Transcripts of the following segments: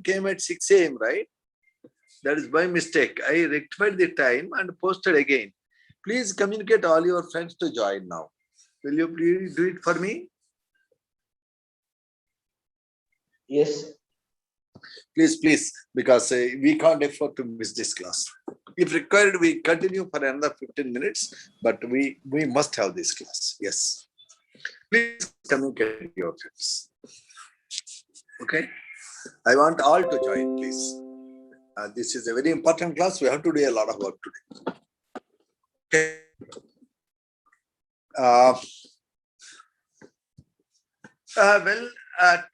came at 6 a.m., right? That is by mistake. I rectified the time and posted again. Please communicate all your friends to join now. Will you please do it for me? Yes. Please, because we can't afford to miss this class. If required, we continue for another 15 minutes, but we must have this class. Yes. Please communicate your friends. Okay. I want all to join, please. This is a very important class. We have to do a lot of work today. Okay.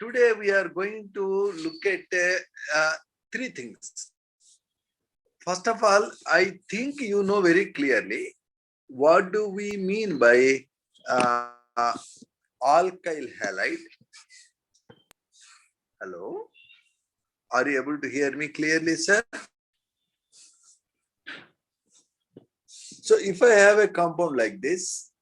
Today we are going to look at three things. First of all, I think you know very clearly what do we mean by alkyl halide. Hello? Are you able to hear me clearly, sir? So if I have a compound like this,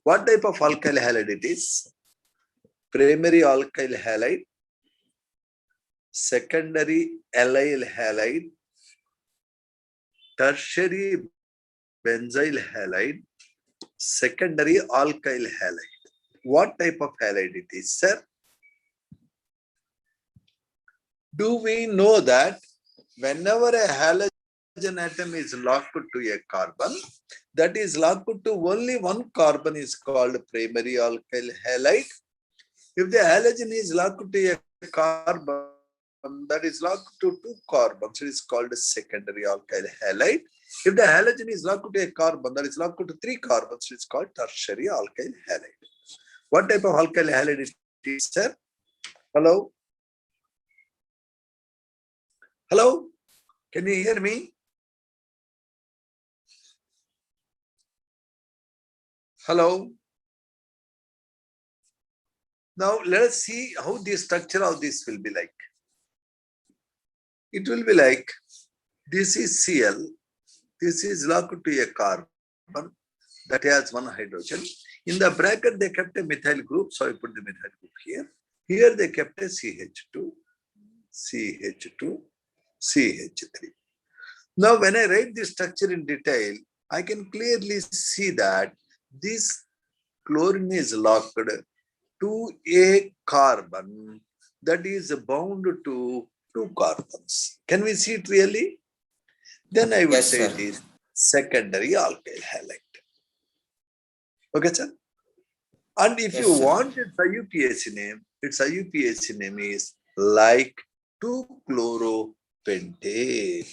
what type of alkyl halide it is? Primary alkyl halide, secondary allyl halide, tertiary benzyl halide, secondary alkyl halide. What type of halide it is, sir? Do we know that whenever a halogen atom is locked to a carbon, that is locked to only one carbon is called primary alkyl halide. If the halogen is locked to a carbon that is locked to two carbons, it is called secondary alkyl halide. If the halogen is locked to a carbon that is locked to three carbons, it is called tertiary alkyl halide. What type of alkyl halide it is, sir? Hello? Hello? Can you hear me? Hello? Now let us see how the structure of this will be like. It will be like, this is Cl, this is locked to a carbon that has one hydrogen. In the bracket they kept a methyl group, so I put the methyl group here. Here they kept a CH2, CH2, CH3. Now when I write this structure in detail, I can clearly see that this chlorine is locked to a carbon that is bound to two carbons. Can we see it really? Then I would say it is secondary alkyl halide. Okay, sir? And if you want its IUPAC name, its IUPAC name is like 2-chloropentane.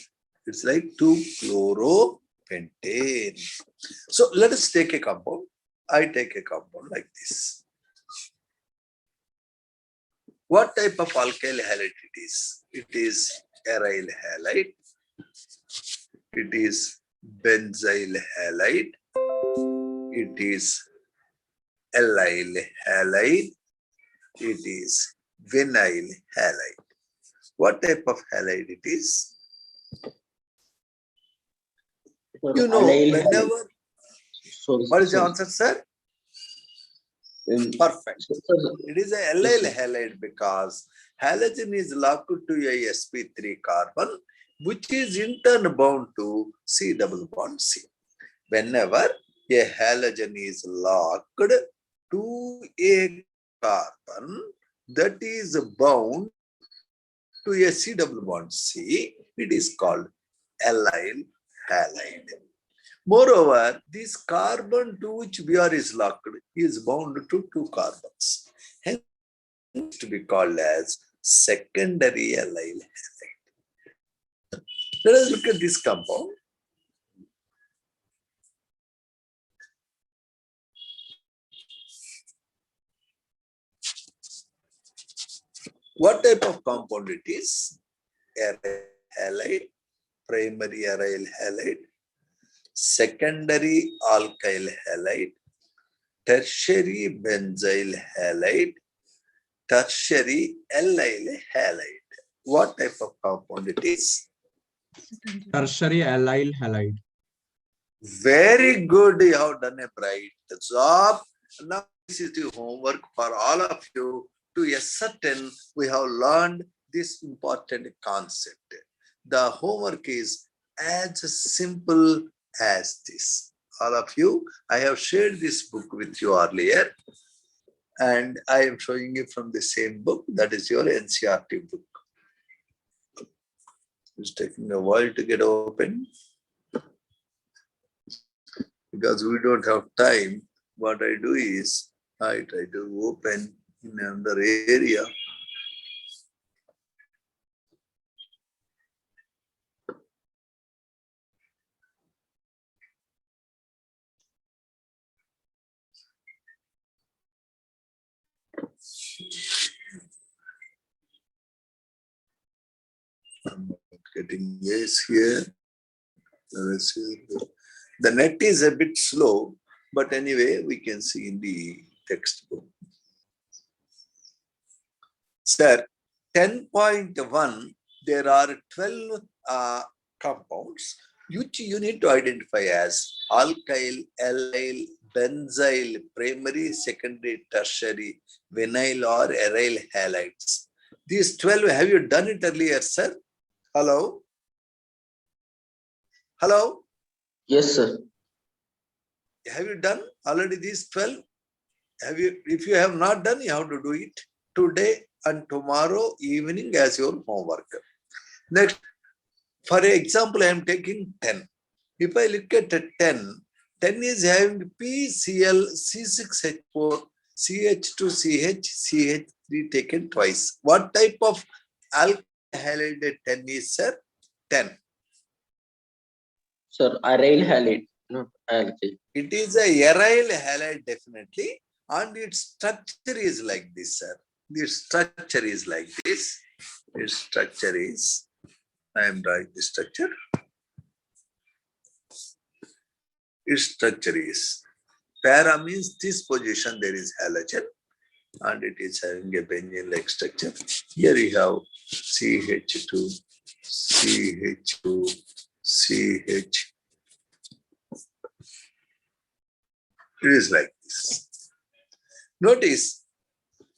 It's like 2-chloropentane. So let us take a compound. I take a compound like this. What type of alkyl halide it is? It is aryl halide. It is benzyl halide. It is allyl halide. It is vinyl halide. What type of halide it is? You know, whenever. What is the answer, sir? Perfect. It is a allyl halide because halogen is locked to a sp3 carbon, which is in turn bound to C double bond C. Whenever a halogen is locked to a carbon that is bound to a C double bond C, it is called allyl halide. Moreover, this carbon to which Br is locked is bound to two carbons. Hence, to be called as secondary allyl halide. Let us look at this compound. What type of compound it is? Aryl halide, primary aryl halide, secondary alkyl halide, tertiary benzyl halide, tertiary allyl halide. What type of compound it is? Tertiary, allyl halide. Very good. You have done a bright job. Now this is the homework for all of you. To ascertain, we have learned this important concept. The homework is as simple as this. All of you, I have shared this book with you earlier, and I am showing you from the same book. That is your NCERT book. It's taking a while to get open because we don't have time. What I do is I try to open in another area. I'm not getting this here. Let's see. The net is a bit slow, but anyway, we can see in the textbook. Sir, 10.1, there are 12 compounds which you need to identify as alkyl, allyl, benzyl, primary, secondary, tertiary, vinyl or aryl halides. These 12, have you done it earlier, sir? Hello? Hello? Yes, sir. Have you done already these 12? Have you? If you have not done, you have to do it today and tomorrow evening as your homework. Next, for example, I am taking 10. If I look at 10, 10 is having PCl, C6H4, CH2CH, CH3 taken twice. What type of alkyl halide 10 is, sir? 10. Sir, aryl halide, not alkyl. It is a aryl halide definitely, and its structure is like this, sir. The structure is like this. Its structure is, I am drawing the structure. Its structure is, para means this position there is halogen and it is having a benzene-like structure. Here you have CH2, CH2, CH. It is like this. Notice,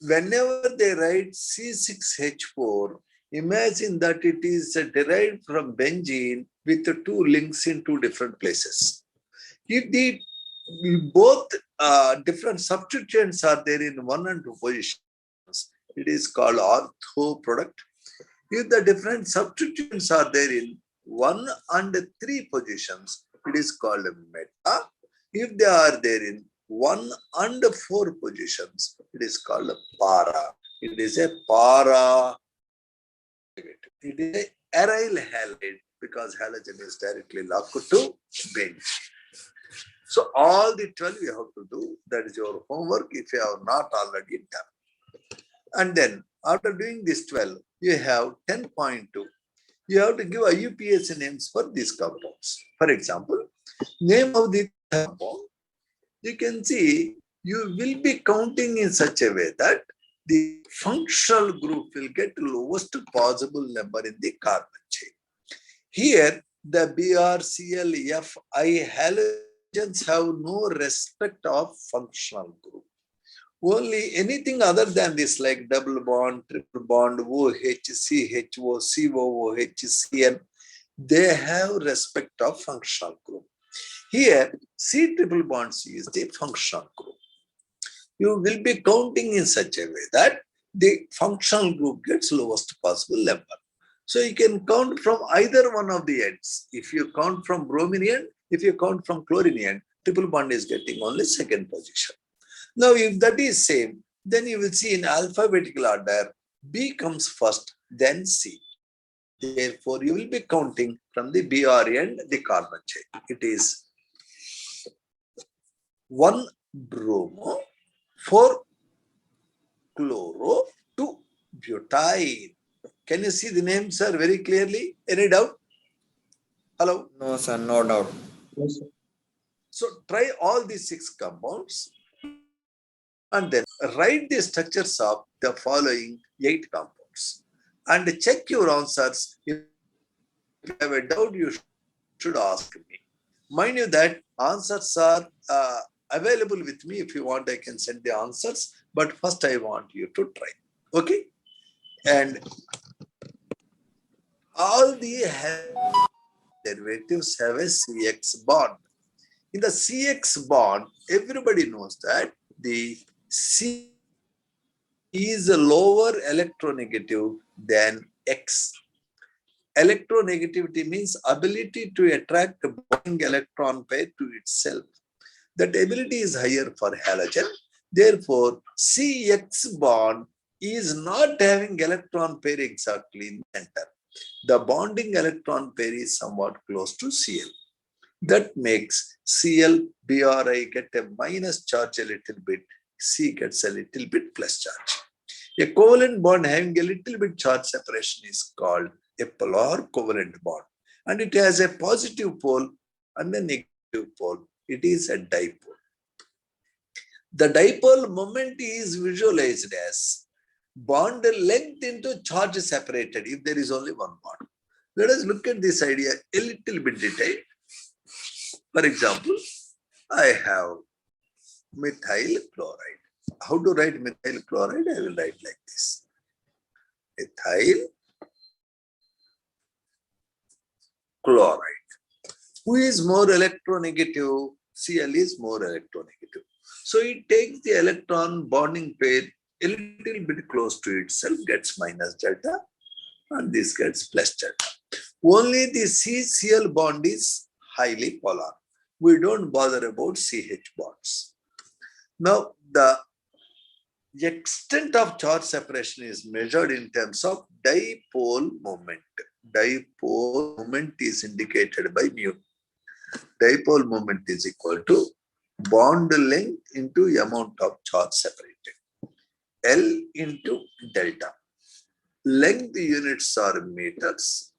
whenever they write C6H4, imagine that it is derived from benzene with the two links in two different places. If the both different substituents are there in 1 and 2 positions, it is called ortho product. If the different substituents are there in 1 and 3 positions, it is called meta. If they are there in 1 and 4 positions, it is called para. It is a para. It is a aryl halide because halogen is directly locked to benzene. So all the 12 you have to do. That is your homework if you have not already done. And then after doing this 12, you have 10.2. You have to give IUPAC names for these compounds. For example, name of the compound, you can see you will be counting in such a way that the functional group will get lowest possible number in the carbon chain. Here, the BRCLFI halogens have no respect of functional group. Only anything other than this, like double bond, triple bond, OH, CHO, COOH, CN, they have respect of functional group. Here, C triple bond C is the functional group. You will be counting in such a way that the functional group gets lowest possible number. So you can count from either one of the ends. If you count from bromine end, if you count from chlorine end, triple bond is getting only second position. Now, if that is same, then you will see in alphabetical order, B comes first, then C. Therefore, you will be counting from the BR end, the carbon chain. It is 1 bromo, 4 chloro, 2 butyl. Can you see the names, sir, very clearly? Any doubt? Hello? No, sir, no doubt. Yes, sir. So try all these 6 compounds and then write the structures of the following 8 compounds and check your answers. you have a doubt, you should ask me. Mind you that answers are available with me. If you want, I can send the answers. But first, I want you to try. Okay? And all the derivatives have a CX bond. In the CX bond, everybody knows that the C is a lower electronegative than X. Electronegativity means ability to attract a bonding electron pair to itself. That ability is higher for halogen. Therefore, CX bond is not having electron pair exactly in the center. The bonding electron pair is somewhat close to Cl. That makes Cl, Bri get a minus charge a little bit, C gets a little bit plus charge. A covalent bond having a little bit charge separation is called a polar covalent bond. And it has a positive pole and a negative pole. It is a dipole. The dipole moment is visualized as bond length into charge separated if there is only one bond. Let us look at this idea a little bit detailed. For example, I have methyl chloride. How to write methyl chloride? I will write like this. Methyl chloride. Who is more electronegative? Cl is more electronegative. So it takes the electron bonding pair a little bit close to itself, gets minus delta, and this gets plus delta. Only the CCl bond is highly polar. We don't bother about CH bonds. Now, the extent of charge separation is measured in terms of dipole moment. Dipole moment is indicated by mu. Dipole moment is equal to bond length into amount of charge separated. L into delta. Length units are meters.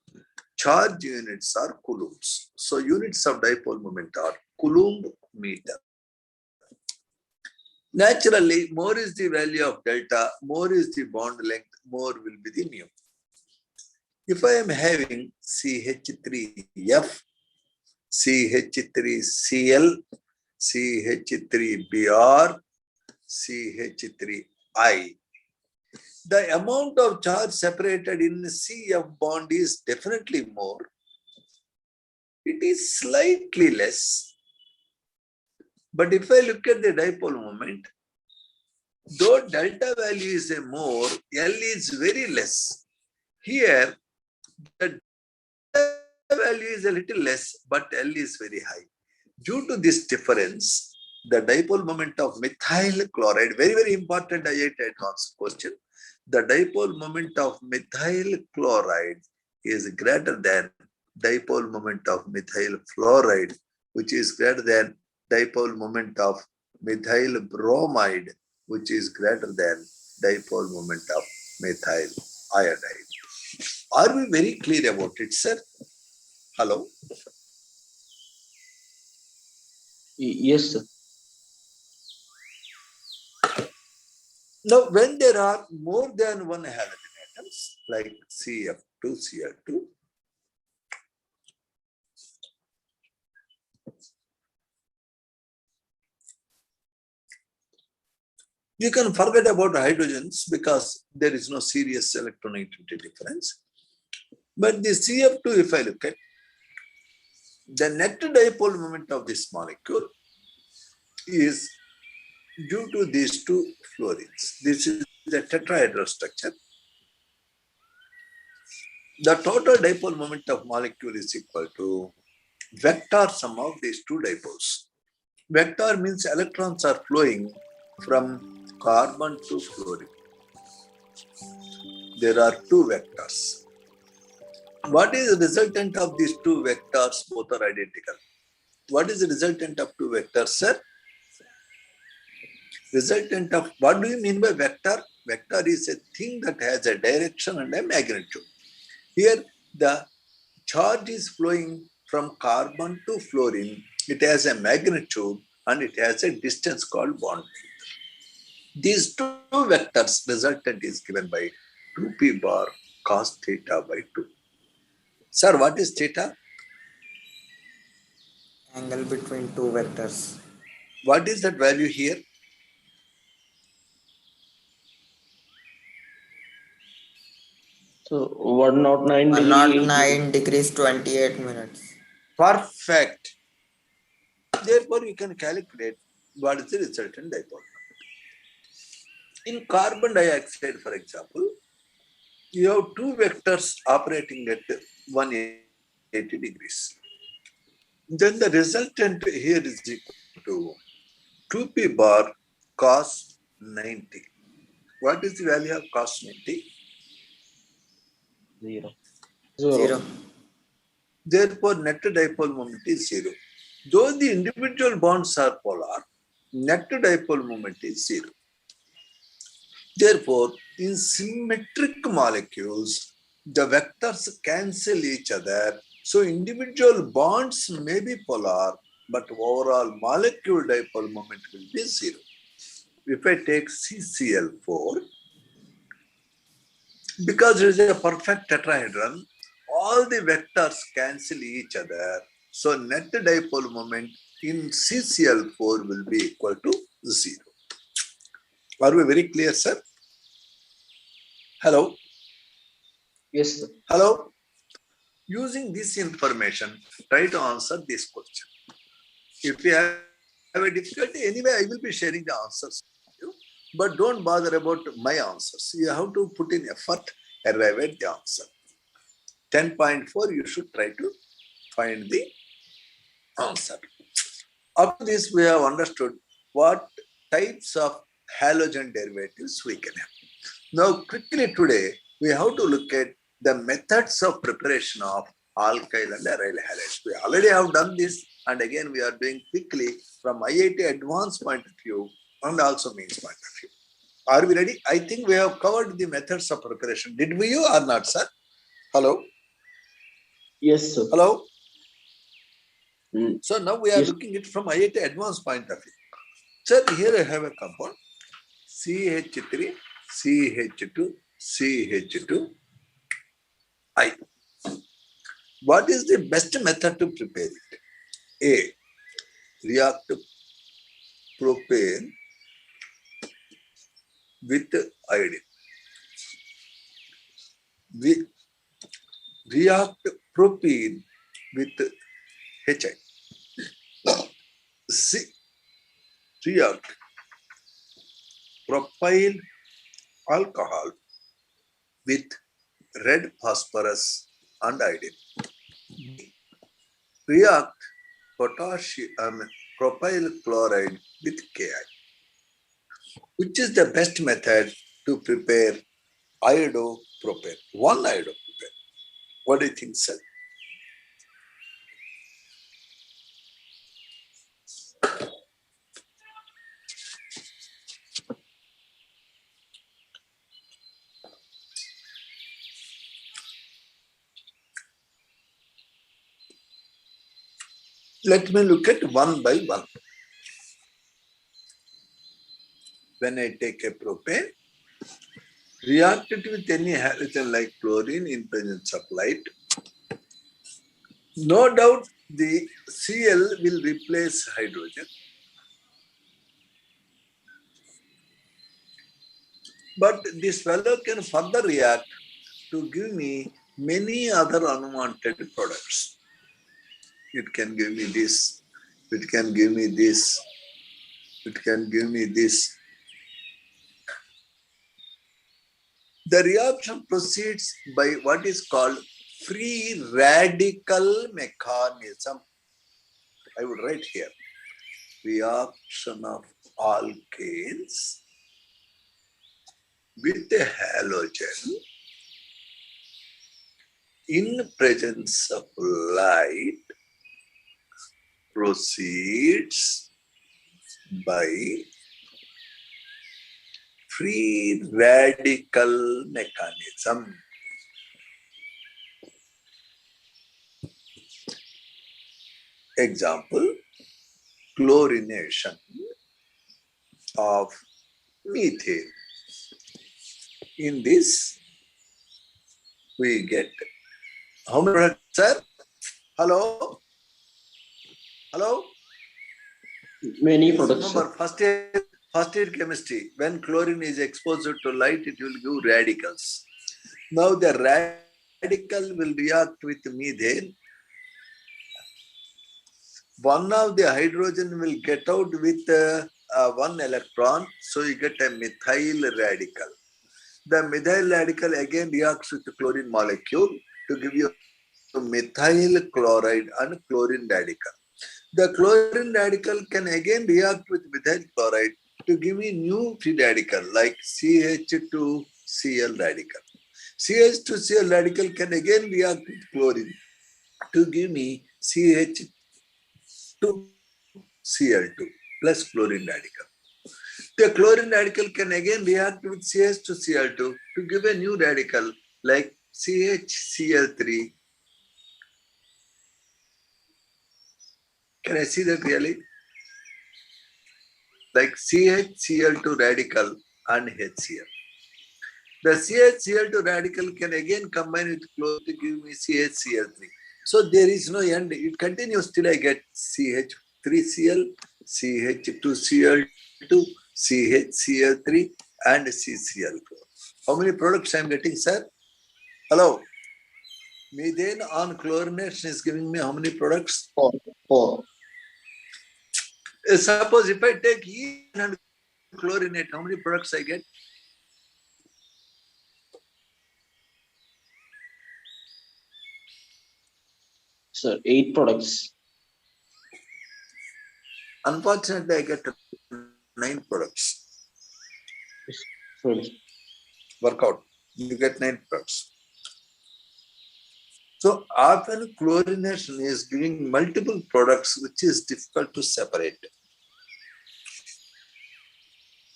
Charge units are coulombs. So units of dipole moment are coulomb meter. Naturally, more is the value of delta, more is the bond length, more will be the mu. If I am having CH3F, CH3Cl, CH3Br, CH3I, the amount of charge separated in CF bond is definitely more. It is slightly less. But if I look at the dipole moment, though delta value is a more, L is very less. Here, the delta value is a little less, but L is very high. Due to this difference, the dipole moment of methyl chloride, very, very important IIT advanced question. The dipole moment of methyl chloride is greater than dipole moment of methyl fluoride, which is greater than dipole moment of methyl bromide, which is greater than dipole moment of methyl iodide. Are we very clear about it, sir? Hello? Yes, sir. Now, when there are more than one halogen atoms, like CF2, Cl2, you can forget about hydrogens because there is no serious electronegativity difference. But the CF2, if I look at the net dipole moment of this molecule is due to these two fluorines. This is the tetrahedral structure. The total dipole moment of molecule is equal to vector sum of these two dipoles. Vector means electrons are flowing from carbon to fluorine. There are two vectors. What is the resultant of these two vectors? Both are identical. What is the resultant of two vectors, sir? Resultant of, what do you mean by vector? Vector is a thing that has a direction and a magnitude. Here, the charge is flowing from carbon to fluorine. It has a magnitude and it has a distance called bond length. These two vectors resultant is given by 2p bar cos theta by 2. Sir, what is theta? Angle between two vectors. What is that value here? So 109 degree. 109 degrees 28 minutes. Perfect. Therefore, you can calculate what is the resultant dipole moment. In carbon dioxide, for example, you have two vectors operating at 180 degrees. Then the resultant here is equal to 2p bar cos 90. What is the value of cos 90? 0. Zero. Therefore, net dipole moment is 0. Though the individual bonds are polar, net dipole moment is 0. Therefore, in symmetric molecules, the vectors cancel each other. So, individual bonds may be polar, but overall molecule dipole moment will be 0. If I take CCl4, because it is a perfect tetrahedron, all the vectors cancel each other. So, net dipole moment in CCl4 will be equal to 0. Are we very clear, sir? Hello? Yes, sir. Hello? Using this information, try to answer this question. If you have a difficulty, anyway, I will be sharing the answers with you. But don't bother about my answers. You have to put in effort, arrive at the answer. 10.4, you should try to find the answer. After this, we have understood what types of halogen derivatives we can have. Now, quickly today, we have to look at the methods of preparation of alkyl and aryl halides. We already have done this, and again, we are doing quickly from IIT advanced point of view and also means point of view. Are we ready? I think we have covered the methods of preparation. Did we or not, sir? Hello? Yes, sir. Hello? Mm. So now we are Yes. looking at from IIT advanced point of view. Sir, here I have a compound CH3, CH2, CH2, I. What is the best method to prepare it? A. React propane with iodine. We react propene with HI. C. React propyl alcohol with red phosphorus and iodine. React potassium propyl chloride with Ki. Which is the best method to prepare iodopropane? One iodopropane. What do you think, sir? Let me look at one by one. When I take a propane, react it with any halogen like chlorine in presence of light. No doubt the Cl will replace hydrogen. But this fellow can further react to give me many other unwanted products. It can give me this, it can give me this, it can give me this. The reaction proceeds by what is called free radical mechanism. I would write here, reaction of alkanes with a halogen in presence of light proceeds by free radical mechanism. Example, chlorination of methane. In this, we get How many products, sir? Hello? Hello? Many Please products, remember, sir. first year chemistry, when chlorine is exposed to light, it will give radicals. Now the radical will react with methane. One of the hydrogen will get out with one electron, so you get a methyl radical. The methyl radical again reacts with the chlorine molecule to give you methyl chloride and chlorine radical. The chlorine radical can again react with methyl chloride to give me new free radical like CH2Cl radical. CH2Cl radical can again react with chlorine to give me CH2Cl2 plus chlorine radical. The chlorine radical can again react with CH2Cl2 to give a new radical like CHCl3. Can I see that really? Like CHCl2 radical and HCl. The CHCl2 radical can again combine with chlorine to give me CHCl3. So there is no end. It continues till I get CH3Cl, CH2Cl2, CHCl3 and CCl4. How many products I am getting, sir? Hello. Methane on chlorination is giving me how many products? 4. Suppose if I take E and chlorinate, how many products I get? Sir, 8 products. Unfortunately, I get 9 products. Sorry. Work out. You get 9 products. So often chlorination is giving multiple products which is difficult to separate.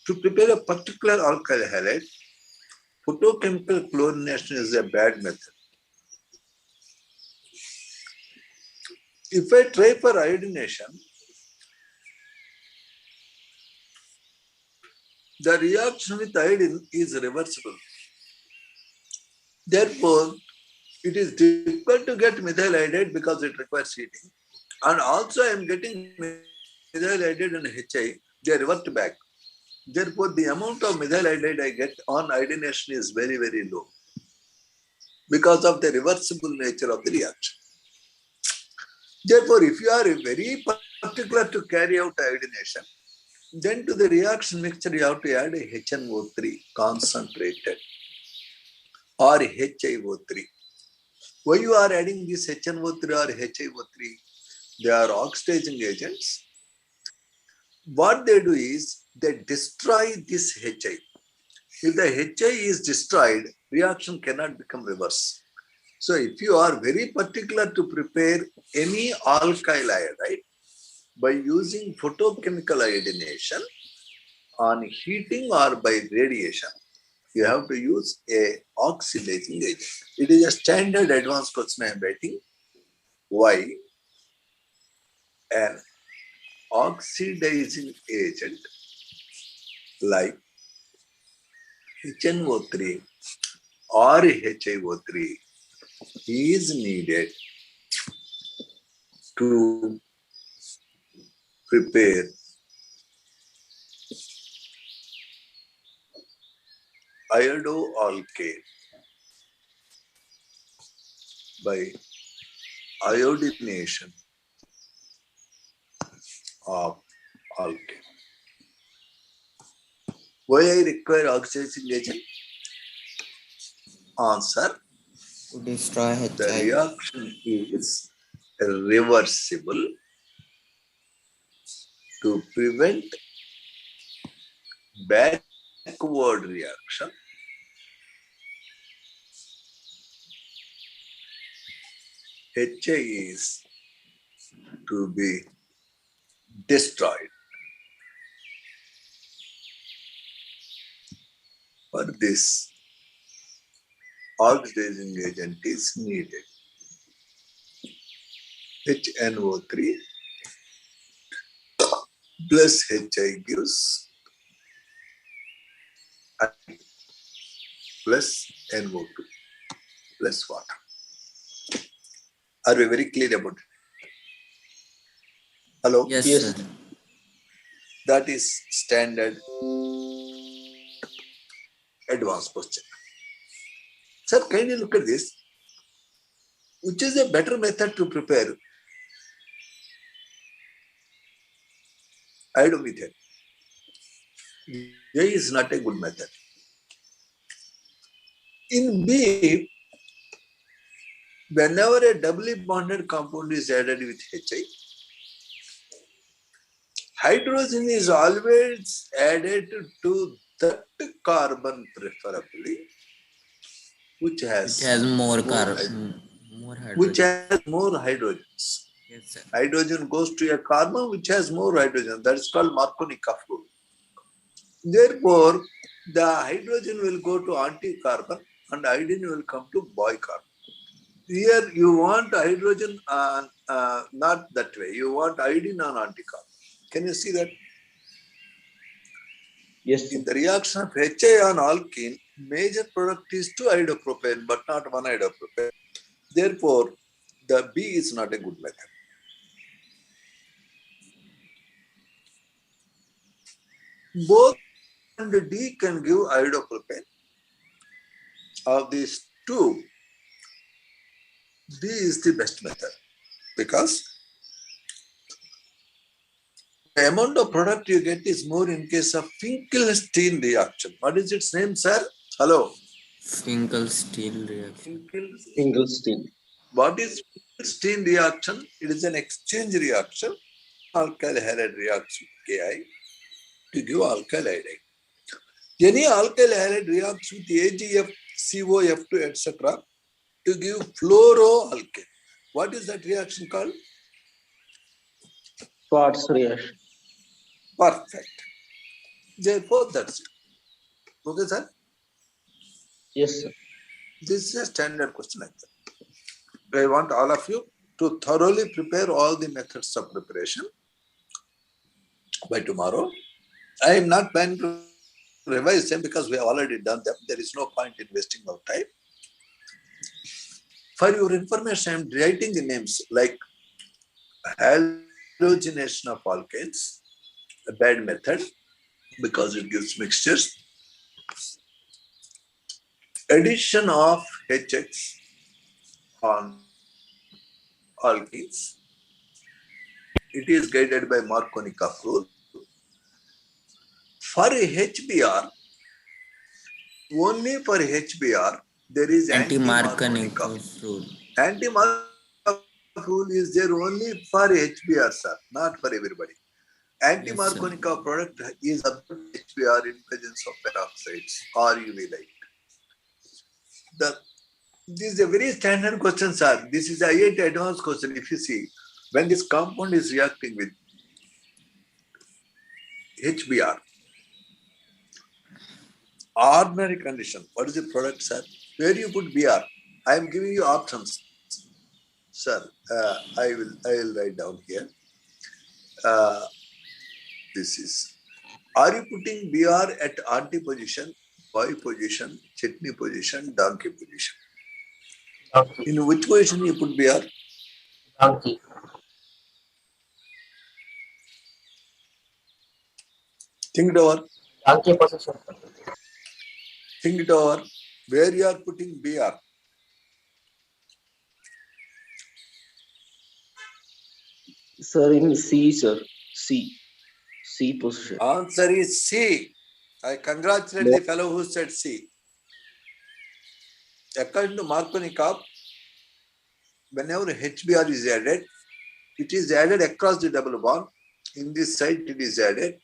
To prepare a particular alkyl halide, photochemical chlorination is a bad method. If I try for iodination, the reaction with iodine is reversible. Therefore, it is difficult to get methyl iodide because it requires heating. And also I am getting methyl iodide and HI, they revert back. Therefore, the amount of methyl iodide I get on iodination is very, very low because of the reversible nature of the reaction. Therefore, if you are very particular to carry out iodination, then to the reaction mixture you have to add a HNO3 concentrated or HiO3. Why you are adding this HNO3 or HiO3? They are oxidizing agents. What they do is they destroy this HI. If the HI is destroyed, reaction cannot become reverse. So if you are very particular to prepare any alkyl iodide by using photochemical iodination on heating or by radiation, you have to use a oxidizing agent. It is a standard advanced question I am writing. Why an oxidizing agent like HNO3 or HiO3 is needed to prepare iodoalkane by iodination of alkane. Why I require oxidizing agent? Answer: To destroy the HI. reaction is reversible. To prevent backward reaction, HI is to be destroyed. For this, oxidizing agent is needed. HNO3 plus HI gives I plus NO2 plus water. Are we very clear about it? Hello? Yes, Yes. sir. That is standard advanced question. Sir, can you look at this? Which is a better method to prepare iodomethane? A is not a good method. In B, whenever a doubly bonded compound is added with HI, hydrogen is always added to that carbon preferably, which It has has more hydrogen. more Which hydrogen. has more hydrogens. Yes, sir. Hydrogen goes to a carbon which has more hydrogen. That is called Markovnikov rule. Therefore, the hydrogen will go to anti-carbon and iodine will come to bicarbon. Here you want hydrogen not that way. You want iodine on anti-carbon. Can you see that? Yes, sir. In the reaction of HI on alkene, major product is 2 iodopropane, but not 1 iodopropane. Therefore, the B is not a good method. Both and D can give iodopropane. Of these two, D is the best method because the amount of product you get is more in case of Finkelstein reaction. What is its name, sir? Hello. Finkelstein reaction. Finkelstein. What is Finkelstein reaction? It is an exchange reaction. Alkyl halide reacts with Ki to give alkyl iodide. Any alkyl halide reacts with AgF, COF2, etc. to give fluoroalkane. What is that reaction called? Schwarz reaction. Perfect. Therefore, that's it. Okay, sir? Yes, sir. This is a standard question like that. I want all of you to thoroughly prepare all the methods of preparation by tomorrow. I am not planning to revise them because we have already done them. There is no point in wasting our time. For your information, I am writing the names like halogenation of alkanes, a bad method because it gives mixtures. Addition of HX on alkenes. It is guided by Markovnikov rule. For HBr, only for HBr, there is Anti-Markovnikov rule. Anti-Markovnikov rule is there only for HBr, sir, not for everybody. Anti-Markovnikov product is absorbed HBr in presence of peroxides or UV light. This is a very standard question, sir. This is a IIT advanced question. If you see, when this compound is reacting with HBr, ordinary condition, what is the product, sir? Where you put Br? I am giving you options, sir. I will write down here. This is. Are you putting Br at anti position, Y position, chutney position, donkey position? Donkey. In which position you put Br? Donkey. Think it over. Donkey position. Think it over. Where you are putting Br? Sir, in C, sir. C. C position. Answer is C. I congratulate the fellow who said C. According to Markovnikov, whenever HBr is added, it is added across the double bond. In this side, it is added.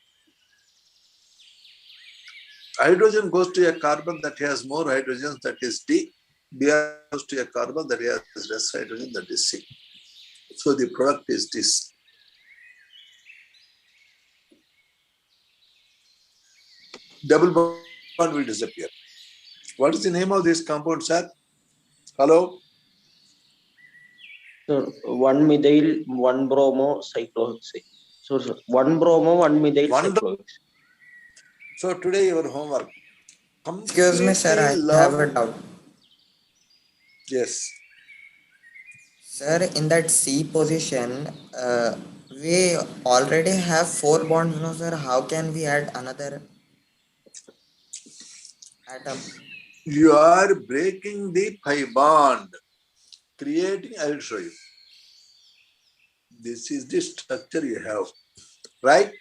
Hydrogen goes to a carbon that has more hydrogens, that is D. Br goes to a carbon that has less hydrogen, that is C. So the product is this. Double bond will disappear. What is the name of this compound, sir? Hello? Sir, 1-methyl, 1-bromo, cyclohexane. Sorry, sir. 1-bromo, 1-methyl, cyclohexane. So today your homework. Excuse me, sir, I Completely have a learn- doubt. Yes. Sir, in that C position, we already have 4 bonds, no, sir. How can we add another atom? You are breaking the pi bond, creating, I will show you. This is the structure you have, right?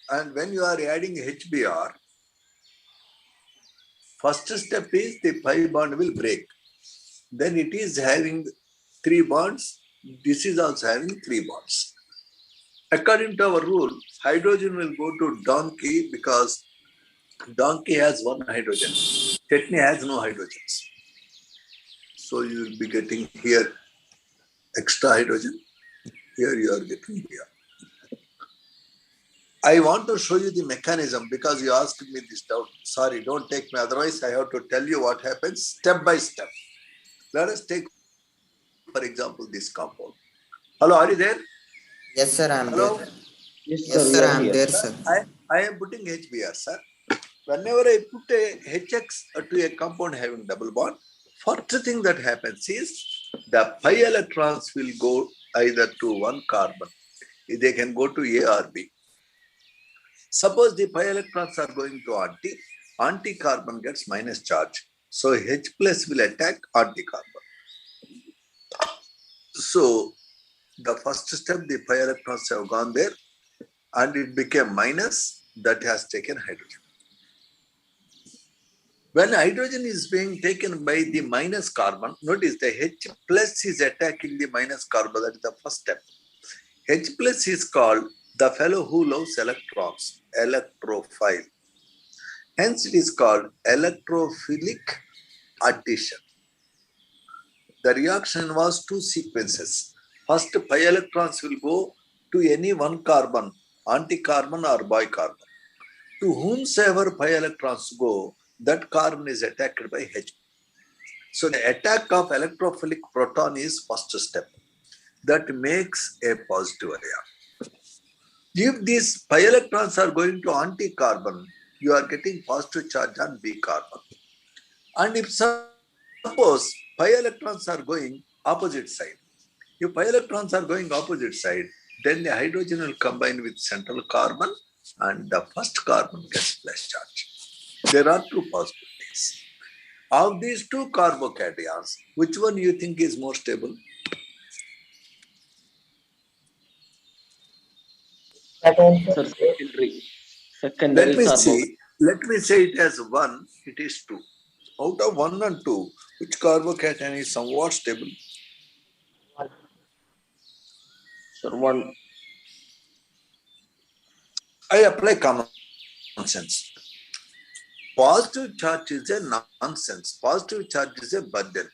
And when you are adding HBr, first step is the pi bond will break. Then it is having 3 bonds. This is also having 3 bonds. According to our rule, hydrogen will go to donkey because donkey has 1 hydrogen. Tetany has no hydrogens. So you will be getting here extra hydrogen. Here you are getting here. I want to show you the mechanism because you asked me this doubt. Sorry, don't take me. Otherwise, I have to tell you what happens step by step. Let us take, for example, this compound. Hello, are you there? Yes, sir, I am Hello? there. Yes, Yes, we sir, are I am here. there, sir. I am putting HBr, sir. Whenever I put a HX to a compound having double bond, first thing that happens is the pi electrons will go either to one carbon. They can go to A or B. Suppose the pi electrons are going to anti-carbon gets minus charge. So H plus will attack anti-carbon. So the first step, the pi electrons have gone there and it became minus, that has taken hydrogen. When hydrogen is being taken by the minus carbon, notice the H plus is attacking the minus carbon, that is the first step. H plus is called the fellow who loves electrons, electrophile. Hence it is called electrophilic addition. The reaction involves 2 sequences. First, pi electrons will go to any one carbon, anti-carbon or bicarbon. To whomsoever pi electrons go, that carbon is attacked by H. So the attack of electrophilic proton is first step. That makes a positive ion. If these pi electrons are going to anti-carbon, you are getting positive charge on B carbon. And if suppose pi electrons are going opposite side, if pi electrons are going opposite side, then the hydrogen will combine with central carbon and the first carbon gets plus charge. There are 2 possibilities. Of these 2 carbocations, which one you think is more stable? Second, Sir, sir. secondary. Secondary carbo. Let me say it as 1, it is 2. Out of 1 and 2, which carbocation is somewhat stable? Sir, 1. I apply common sense. Positive charge is a nonsense. Positive charge is a burden.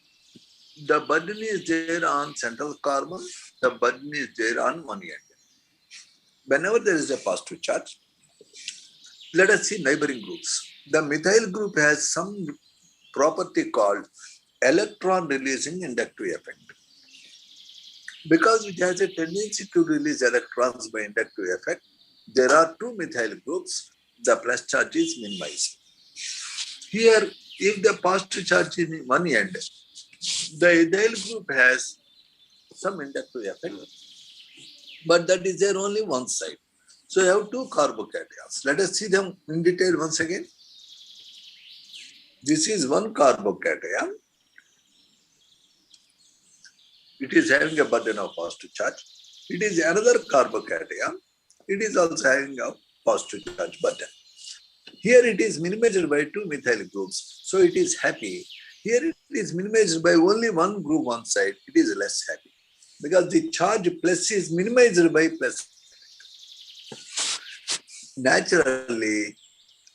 The burden is there on central carbon, the burden is there on one end. Whenever there is a positive charge, let us see neighboring groups. The methyl group has some property called electron releasing inductive effect. Because it has a tendency to release electrons by inductive effect, there are 2 methyl groups, the plus charge is minimized. Here, if the positive charge is in one end, the ethyl group has some inductive effect, but that is there only one side. So you have 2 carbocations. Let us see them in detail once again. This is one carbocation. It is having a burden of positive charge. It is another carbocation. It is also having a positive charge burden. Here it is minimized by 2 methyl groups, so it is happy. Here it is minimized by only one group one side, it is less happy. Because the charge plus is minimized by plus. Naturally,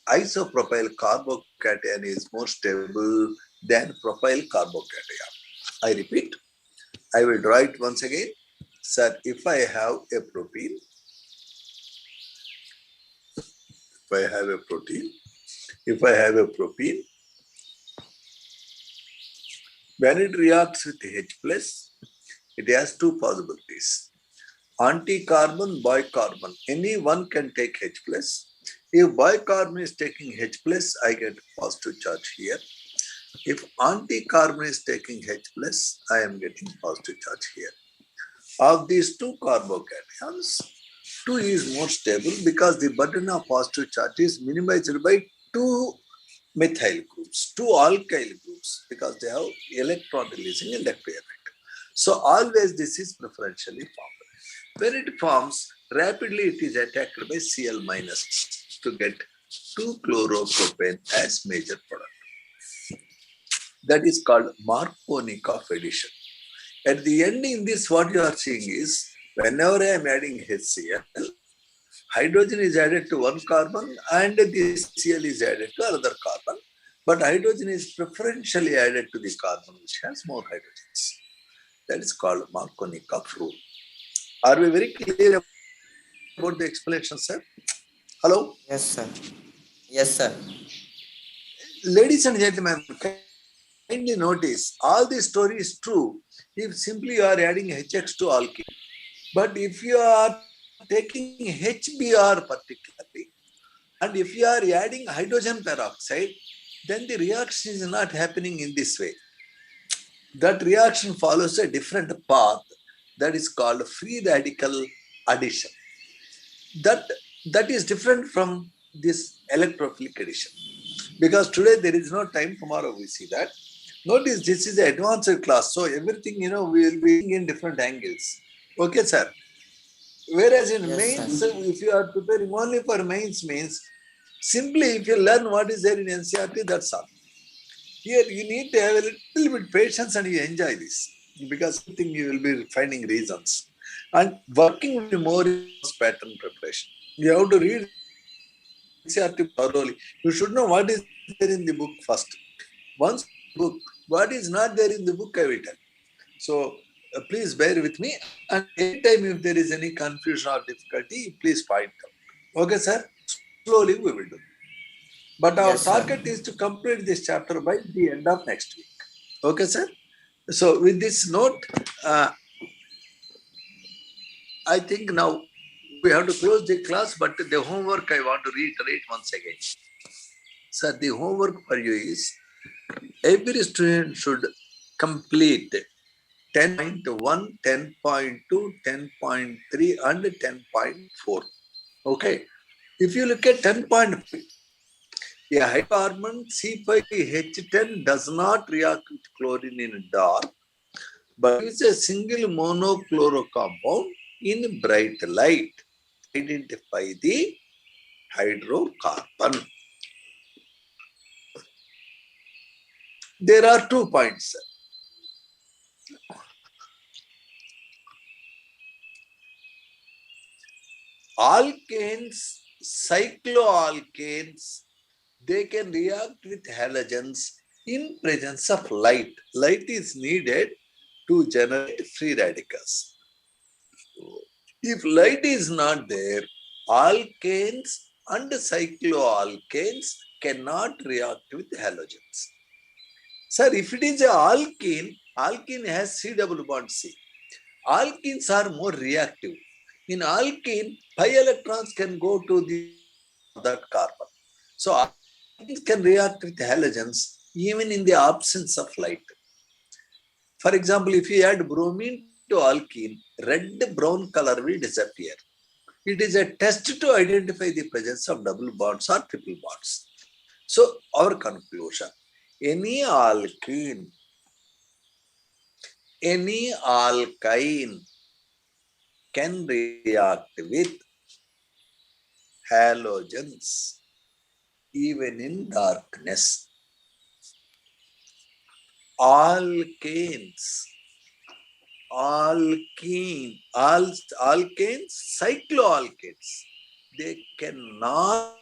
isopropyl carbocation is more stable than propyl carbocation. I repeat, I will draw it once again. Sir, if I have a protein, when it reacts with H plus, it has 2 possibilities. Anti-carbon, bicarbon, any one can take H plus. If bicarbon is taking H plus, I get positive charge here. If anti-carbon is taking H plus, I am getting positive charge here. of these two carbocations, 2 is more stable because the burden of positive charge is minimized by 2 methyl groups, 2 alkyl groups, because they have electron releasing electric effect. So always this is preferentially formed. When it forms, rapidly it is attacked by Cl minus to get 2-chloropropane as major product. That is called Markovnikov addition. At the end in this, what you are seeing is, whenever I am adding HCl, hydrogen is added to one carbon and this Cl is added to another carbon. But hydrogen is preferentially added to the carbon which has more hydrogens. That is called Markovnikov rule. Are we very clear about the explanation, sir? Hello? Yes, sir. Yes, sir. Ladies and gentlemen, kindly notice, all this story is true if simply you are adding HX to alkene. But if you are taking HBr particularly, and if you are adding hydrogen peroxide, then the reaction is not happening in this way. That reaction follows a different path that is called free radical addition. That is different from this electrophilic addition. Because today there is no time, tomorrow we see that. Notice this is an advanced class, so everything, we will be in different angles. Okay, sir. Whereas in Yes, mains, sir. if you are preparing only for mains means, simply if you learn what is there in NCERT, that's all. Here you need to have a little bit patience and you enjoy this, because I think you will be finding reasons. And working will be more in pattern preparation. You have to read NCERT thoroughly. You should know what is there in the book first. Once book, what is not there in the book, I will tell. So please bear with me, and anytime if there is any confusion or difficulty, please point out. Okay, sir? Slowly we will do. But our Yes, sir. target is to complete this chapter by the end of next week. Okay, sir? So with this note, I think now we have to close the class, but the homework I want to reiterate once again. Sir, the homework for you is, every student should complete 10.1, 10.2, 10.3 and 10.4. Okay. If you look at 10.5, a hydrocarbon C5H10 does not react with chlorine in dark, but is a single monochloro compound in bright light. Identify the hydrocarbon. There are 2 points. Alkanes, cycloalkanes, they can react with halogens in presence of light. Light is needed to generate free radicals. If light is not there, alkanes and cycloalkanes cannot react with halogens. Sir, if it is a alkene has C double bond C. Alkenes are more reactive. In alkene, pi electrons can go to that carbon. So alkenes can react with halogens even in the absence of light. For example, if you add bromine to alkene, red-brown color will disappear. It is a test to identify the presence of double bonds or triple bonds. So our conclusion, any alkene, any alkyne can react with halogens even in darkness. Alkanes, cycloalkanes, they cannot